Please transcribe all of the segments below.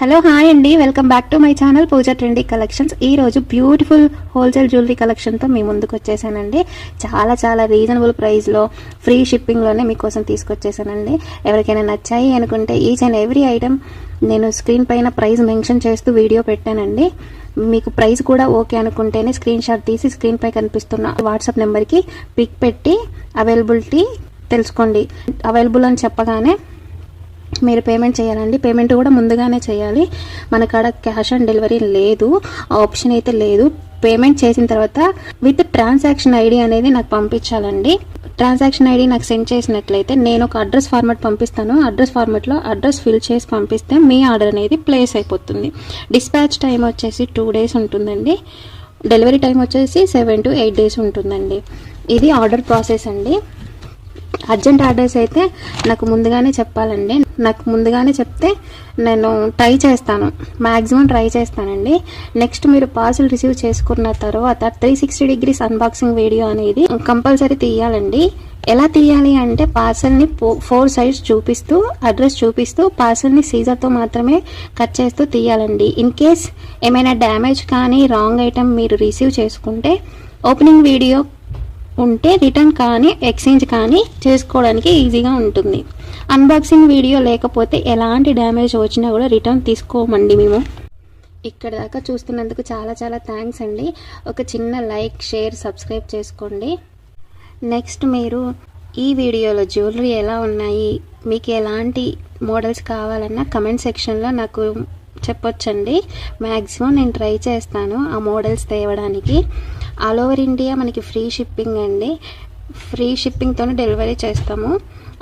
Hello hi అండి, welcome back to my channel Pooja trendy collections. ఈ రోజు బ్యూటిఫుల్ హోల్సేల్ జ్యువెలరీ కలెక్షన్తో మీ ముందుకు వచ్చేసానండి. చాలా రీజనబుల్ ప్రైస్లో ఫ్రీ షిప్పింగ్లోనే మీకోసం తీసుకొచ్చేసానండి. ఎవరికైనా నచ్చాయి అనుకుంటే ఈచ్ అండ్ ఎవ్రీ ఐటమ్ నేను స్క్రీన్ పైన ప్రైస్ మెన్షన్ చేస్తూ వీడియో పెట్టానండి. మీకు ప్రైస్ కూడా ఓకే అనుకుంటేనే స్క్రీన్ షాట్ తీసి స్క్రీన్ పై కనిపిస్తున్న వాట్సాప్ నెంబర్కి పిక్ పెట్టి అవైలబిలిటీ తెలుసుకోండి. అవైలబుల్ అని చెప్పగానే మీరు పేమెంట్ చేయాలండి. పేమెంట్ కూడా ముందుగానే చేయాలి. మన కాడ క్యాష్ ఆన్ డెలివరీ లేదు, ఆప్షన్ అయితే లేదు. పేమెంట్ చేసిన తర్వాత విత్ ట్రాన్సాక్షన్ ఐడి అనేది నాకు పంపించాలండి. ట్రాన్సాక్షన్ ఐడి నాకు సెండ్ చేసినట్లయితే నేను ఒక అడ్రస్ ఫార్మాట్ పంపిస్తాను. అడ్రస్ ఫార్మాట్లో అడ్రస్ ఫిల్ చేసి పంపిస్తే మీ ఆర్డర్ అనేది ప్లేస్ అయిపోతుంది. డిస్పాచ్ టైం వచ్చేసి 2 days ఉంటుందండి. డెలివరీ టైం వచ్చేసి 7 to 8 days ఉంటుందండి. ఇది ఆర్డర్ ప్రాసెస్ అండి. అర్జెంట్ ఆర్డర్స్ అయితే నాకు ముందుగానే చెప్పాలండి. నాకు ముందుగానే చెప్తే నేను మ్యాక్సిమం ట్రై చేస్తానండి. నెక్స్ట్ మీరు పార్సల్ రిసీవ్ చేసుకున్న తర్వాత 360 degrees అన్బాక్సింగ్ వీడియో అనేది కంపల్సరీ తీయాలండి. ఎలా తీయాలి అంటే పార్సల్ని 4 sides చూపిస్తూ అడ్రస్ చూపిస్తూ పార్సల్ని సీజర్తో మాత్రమే కట్ చేస్తూ తీయాలండి. ఇన్ కేస్ ఏమైనా డ్యామేజ్ కానీ రాంగ్ ఐటమ్ మీరు రిసీవ్ చేసుకుంటే ఓపెనింగ్ వీడియో ఉంటే రిటర్న్ కానీ ఎక్స్చేంజ్ కానీ చేసుకోవడానికి ఈజీగా ఉంటుంది. అన్బాక్సింగ్ వీడియో లేకపోతే ఎలాంటి డ్యామేజ్ వచ్చినా కూడా రిటర్న్ తీసుకోమండి మేము. ఇక్కడ దాకా చూస్తున్నందుకు చాలా థ్యాంక్స్ అండి. ఒక చిన్న లైక్, షేర్, సబ్స్క్రైబ్ చేసుకోండి. నెక్స్ట్ మీరు ఈ వీడియోలో జ్యువెలరీ ఎలా ఉన్నాయి, మీకు ఎలాంటి మోడల్స్ కావాలన్నా కమెంట్ సెక్షన్లో నాకు చెప్పొచ్చండి. మ్యాక్సిమం నేను ట్రై చేస్తాను ఆ మోడల్స్ తేవడానికి. ఆల్ ఓవర్ ఇండియా మనకి ఫ్రీ షిప్పింగ్ అండి. ఫ్రీ షిప్పింగ్తోనే డెలివరీ చేస్తాము.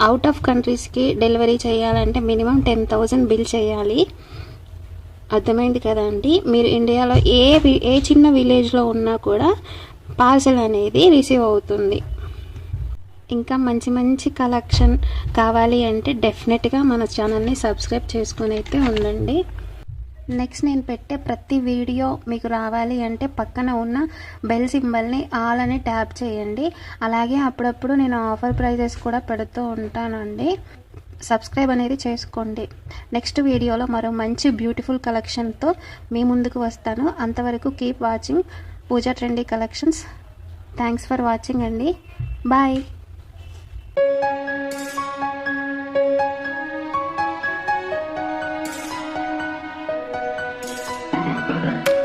అవుట్ ఆఫ్ కంట్రీస్కి డెలివరీ చేయాలంటే మినిమం 10,000 బిల్ చేయాలి. అర్థమైంది కదా అండి. మీరు ఇండియాలో ఏ చిన్న విలేజ్లో ఉన్నా కూడా పార్సల్ అనేది రిసీవ్ అవుతుంది. ఇంకా మంచి కలెక్షన్ కావాలి అంటే డెఫినెట్గా మన ఛానల్ని సబ్స్క్రైబ్ చేసుకొని అయితే ఉండండి. నెక్స్ట్ నేను పెట్టే ప్రతి వీడియో మీకు రావాలి అంటే పక్కన ఉన్న బెల్ సింబల్ని ఆల్ అని ట్యాప్ చేయండి. అలాగే అప్పుడప్పుడు నేను ఆఫర్ ప్రైజెస్ కూడా పెడుతూ ఉంటానండి. సబ్స్క్రైబ్ అనేది చేసుకోండి. నెక్స్ట్ వీడియోలో మరో మంచి బ్యూటిఫుల్ కలెక్షన్తో మీ ముందుకు వస్తాను. అంతవరకు keep watching Pooja trendy collections. Thanks for watching అండి. బాయ్. Okay.